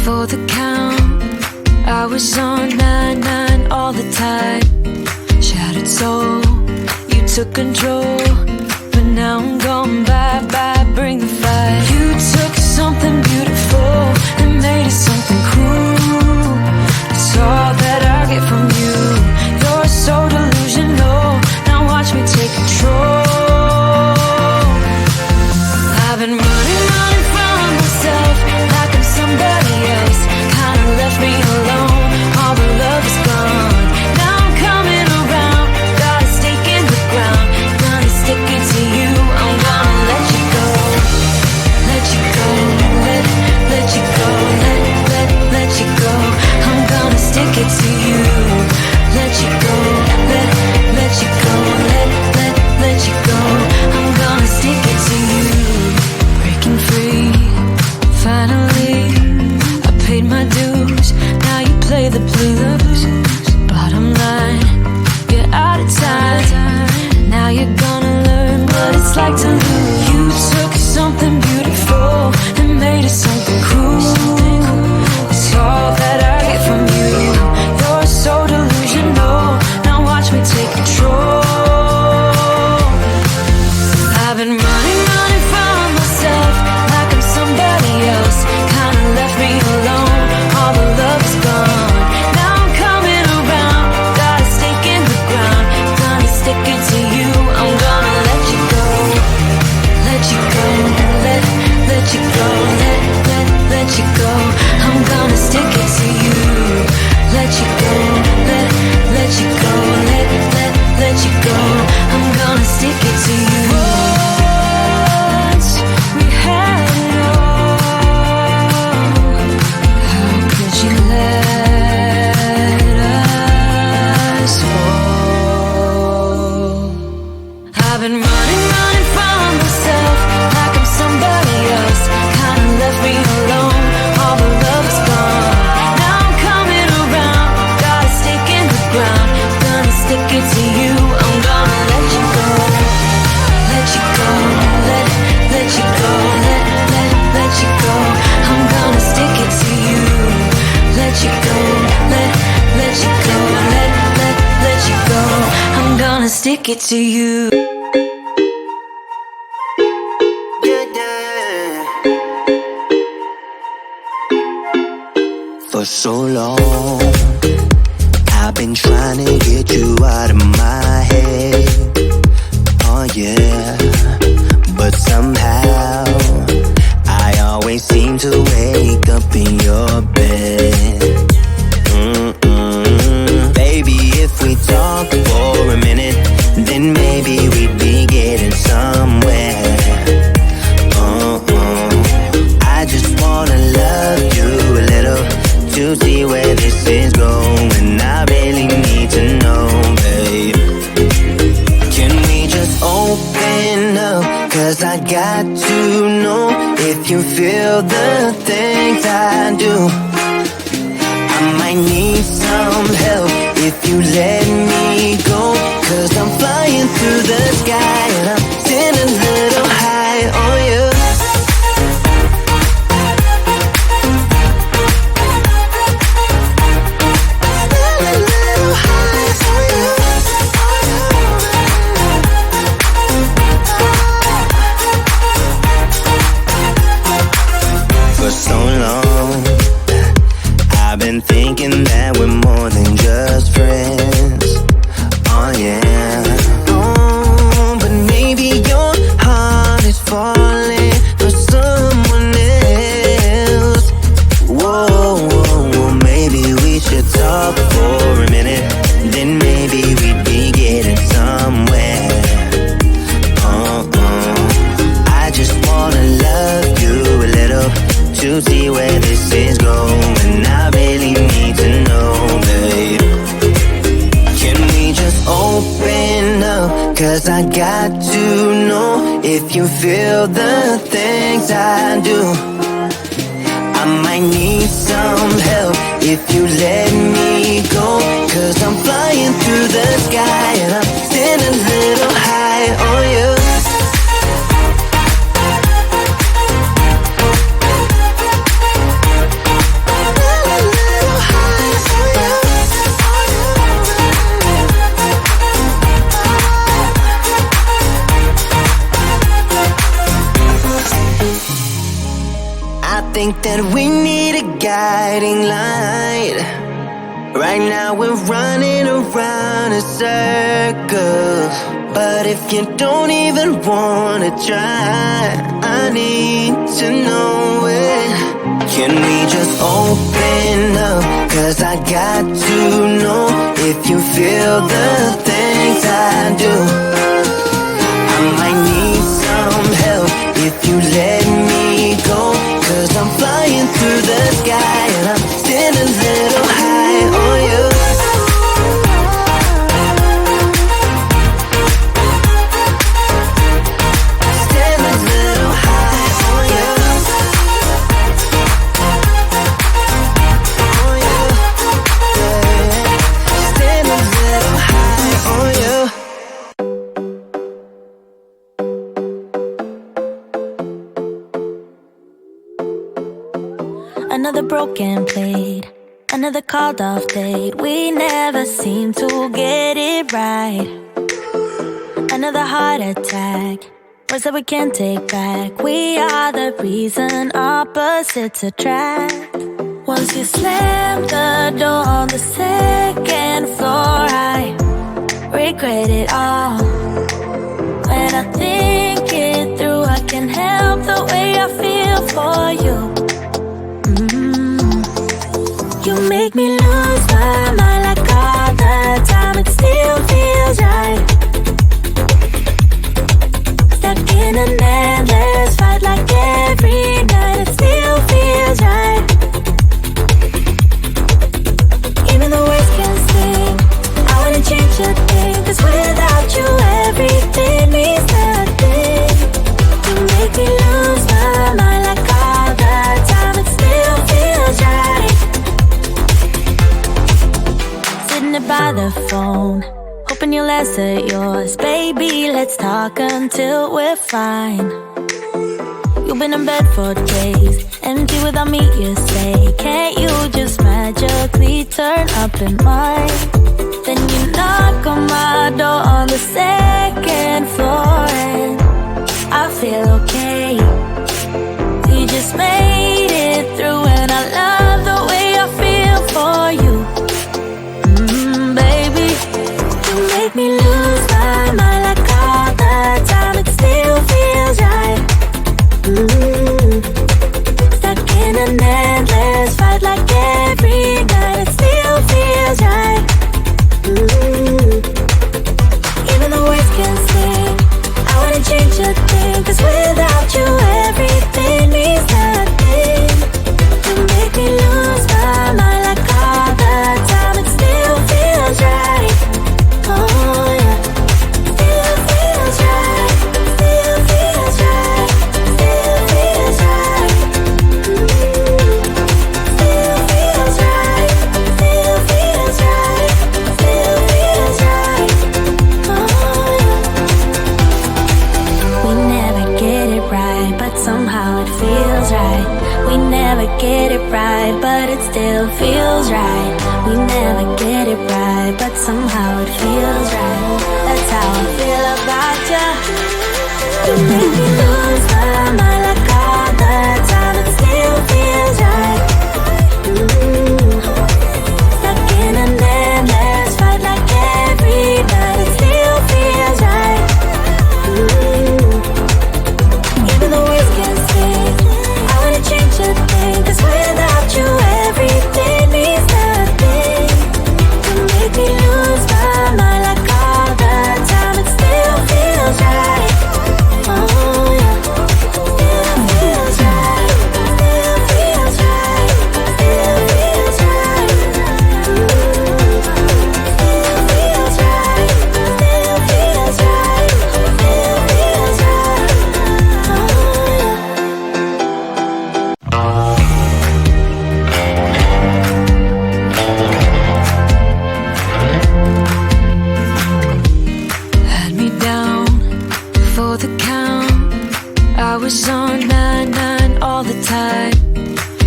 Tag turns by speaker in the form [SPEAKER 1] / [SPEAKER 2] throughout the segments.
[SPEAKER 1] for the count. I was on 9-9 all the time. Shattered soul, you took control. But now I'm gone, bye-bye, bring the fire. You took something beautiful and made it something cruel. It's all that I get from you. You're so delusional, now watch me take control. I've been running from myself like I'm somebody else. Kinda left me alone, all the love is gone. Now I'm coming around, got a stake in the ground. Gonna stick it to you, I'm gonna let you go. Let you go, let you go, let you go. I'm gonna stick it to you. Let you go, let you go, let you go. I'm gonna stick it to you. Breaking free, finally, I paid my dues. Now you play the blues. Bottom line, you're out of time. Now you're gonna learn what it's like to lose. You took something beautiful and made it something cruel. It's all that I get from you. You're so delusional, now watch me take control. I've been running from myself like I'm somebody else. Kinda left me alone, all the love is gone. Now I'm coming around, got a stake in the ground. Gonna stick it to you, I'm gonna let you go. Let you go, let you go, let you go. I'm gonna stick it to you. Let you go, let you go, let you go. I'm gonna stick it to you. Once we had it all, how could you let us fall? I've been running from myself like I'm somebody else. Kinda left me alone, all the love is gone. Now I'm coming around, got a stake in the ground. Gonna stick it to you, I'm gonna let you go. Let you go, let you go, let you go. I'm gonna stick it to you. Let you go, let you go, let you go. I'm gonna stick it to you.
[SPEAKER 2] For so long, I've been trying to get you out of my head. Oh yeah, but somehow I always seem to wake up in your bed. Baby, if we talk for a minute, then maybe we'd be getting somewhere. I just wanna love you a little to see where this is going. I really need to know, babe. Can we just open up? 'Cause I got to know if you feel the things I do. I might need some help if you let me go. 'Cause I'm flying through the sky and I'm sitting a little high on you. For so long, I've been thinking that we're more than just friends. Oh yeah. Oh, but maybe your heart is falling for someone else. Whoa, maybe we should talk for a minute. Then maybe we'd be getting somewhere. I just wanna love you a little to see where this is going. I really need to know, babe. Can we just open up? 'Cause I got to know if you feel the things I do. I might need some help if you let me go. 'Cause I'm flying through the sky and I'm sitting a little high on you. need a guiding light. Right now we're running around in circles, but if you don't even wanna try, I need to know it. Can we just open up? 'Cause I got to know if you feel the things I do. I might need some help if you let me go, 'cause I'm flying through the sky and I'm still a little high on you. Still a little high on you. On you. Yeah. Still a little high on you.
[SPEAKER 1] Another broken plate, another called off date. We never seem to get it right. Another heart attack, words that we can't take back. We are the reason opposites attract. Once you slam the door on the second floor, I regret it all. When I think it through, I can't help the way I feel for you. You make me lose my mind like all the time. It still feels right. Stuck in an endless fight like every night. It still feels right. Even the words can sing. I wanna change a thing, 'cause without you everything means nothing. You make me lose my mind like all the time. It still feels right. By the phone, hoping you'll answer yours. Baby, let's talk until we're fine. You've been in bed for days, empty without me, you say. Can't you just magically turn up in mine? Then you knock on my door on the second floor, and I feel okay. We just made it through, and I love the way I feel for you. Make me lose my mind like all the time. It still feels right. Stuck in an endless fight like every night. It still feels right. Even the words can sing. I wanna change a thing, 'cause without you everything means nothing. You make me lose my mind like all the time. It still feels right. Oh yeah, still feels right, still feels right, still feels right. Still feels right, still feels right, still feels right. Oh yeah. We never get it right, but somehow it feels right. We never get it right, but it still feels right. We never get it right, but somehow it feels right. That's how I feel about you. You make me lose my mind like all the time. It still feels right. Stuck in an endless fight like every night. It still feels right. Even the words can sing. I wanna change a thing, 'cause without you everything means nothing. You make me lose my mind like all the time. It still feels right. Oh yeah, still feels right. Still feels right. Still feels right. Still feels right. Still feels right. Still feels right. Oh yeah. Had me down for the count. I was on 9-9 all the time.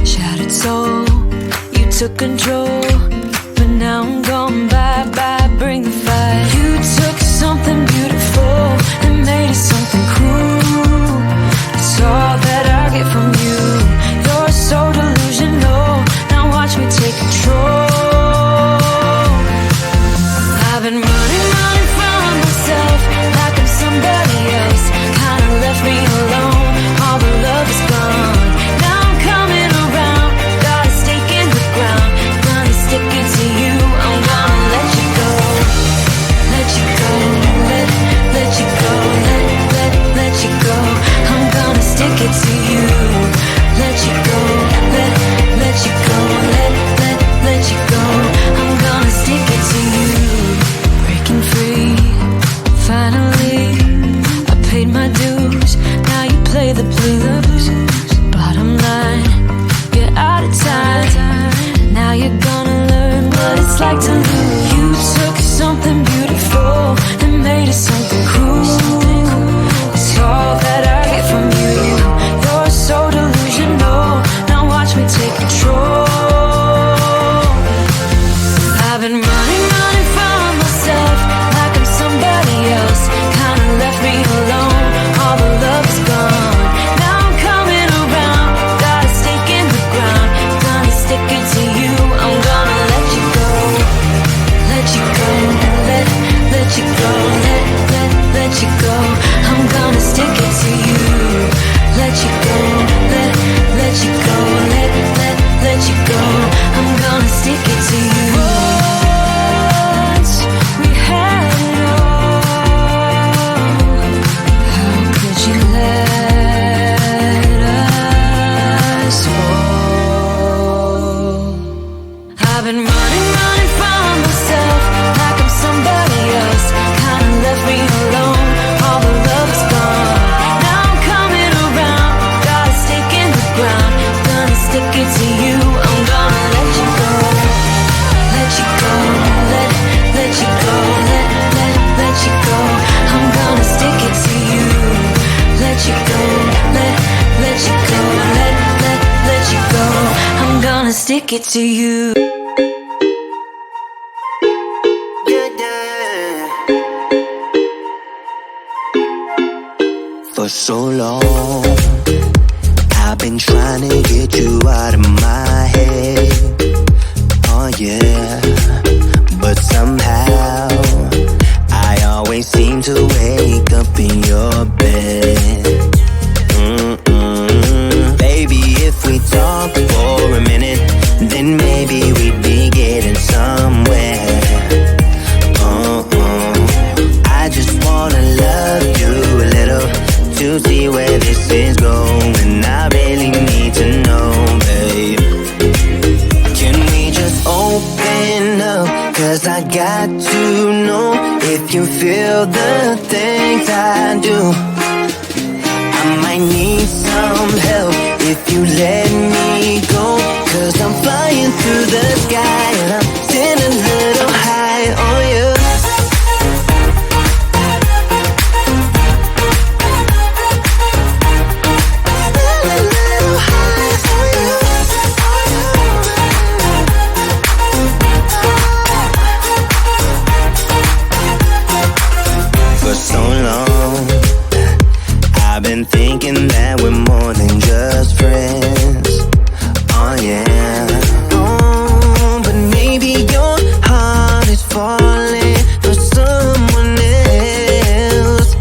[SPEAKER 1] Shattered soul, you took control, but now I'm gone. Bye bye, bring the fire. You took something beautiful and made it something cruel. It's all that I get from you. You're so delusional. control. I've been running from myself like I'm somebody else. Kinda left me alone, all the love is gone. Now I'm coming around, got a stake in the ground. Gonna stick it to you, I'm gonna let you go. Let you go, let you go, let you go. I'm gonna stick it to you. Let you go, let you go, let you go. I'm gonna stick it to you. Once we had it all, how could you let us fall? I've been running from myself like I'm somebody else. Kinda left me alone, all the love is gone. Now I'm coming around, got a stake in the ground. Gonna stick it to you, I'm gonna let you go. Let you go, let you go, let you go. I'm gonna stick it to you. Let you go, let you go, let you go. I'm gonna stick it to you.
[SPEAKER 2] For so long, I've been trying to get you out of my head. Oh yeah, but somehow I always seem to wake up in your bed. Baby, if we talk for a minute, then maybe we'd be getting somewhere. I just wanna love you a little to see where this is going. I really need to know, babe. Can we just open up? 'Cause I got to know if you feel the things I do. I might need some help if you let me go. 'Cause I'm flying through the sky and I'm sitting a little high on you. For so long, I've been thinking that we're more than just friends. Oh yeah. Oh, but maybe your heart is falling for someone else.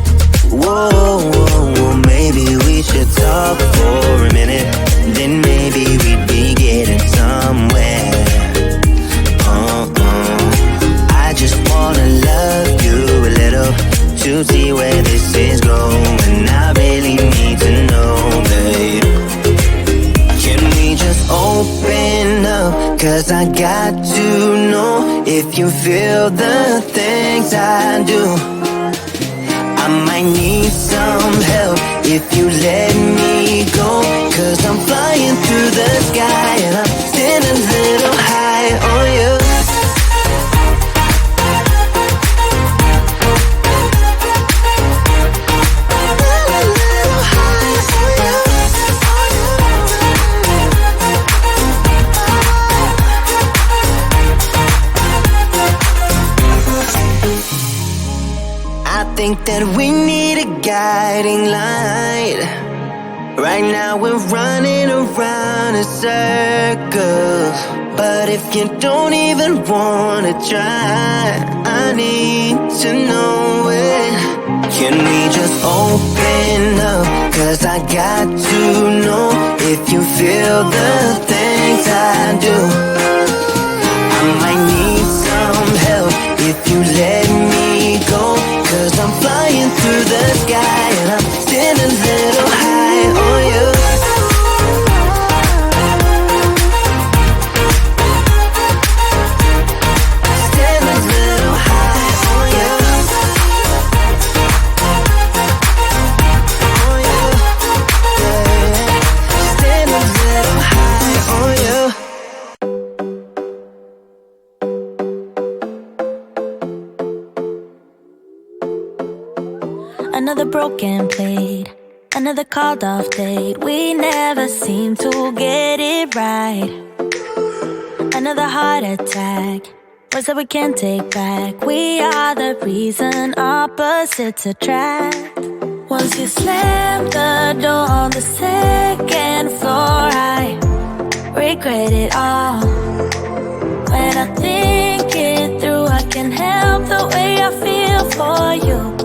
[SPEAKER 2] Whoa, maybe we should talk for a minute. Then maybe we'd be getting somewhere. I just wanna love you a little to see where this is going. I really need to know, babe. Can we just open up? 'Cause I got to know if you feel the things I do. I might need some help if you let me go. 'Cause I'm flying through the sky and I'm sitting a little high on you. I think that we need a guiding light. Right now we're running around in circles. But if you don't even wanna try, I need to know it. Can we just open up? 'Cause I got to know if you feel the things I do. I might need some help if you let me go. 'Cause I'm flying through the sky and I'm sitting a little high on you. Stand a little high on you. On you. Yeah. Stand a little high on you.
[SPEAKER 3] Another broken plate,
[SPEAKER 1] Another called off date, we never seem to get it right. Another heart attack, words that we can't take back. We are the reason opposites attract. Once you slam the door on the second floor, I regret it all. When I think it through, I can't help the way I feel for you.